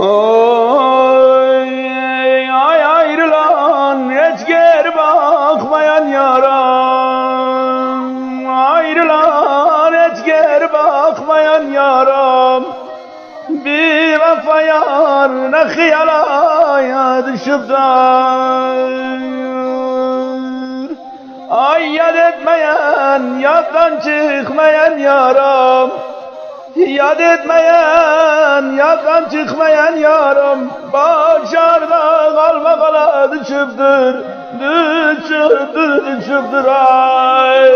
Oy, ay ayrılan hiç geri bakmayan yaram. Ayrılan hiç geri bakmayan yaram. Bir vefa yar ne hıyalaya düşüp de. Ay yad etmeyen, yaddan çıkmayan yaram. Yad etmeyen, yaddan çıkmayan yaram. Başarda kalma kala düşüptür, düşüptür, düşüptür ay.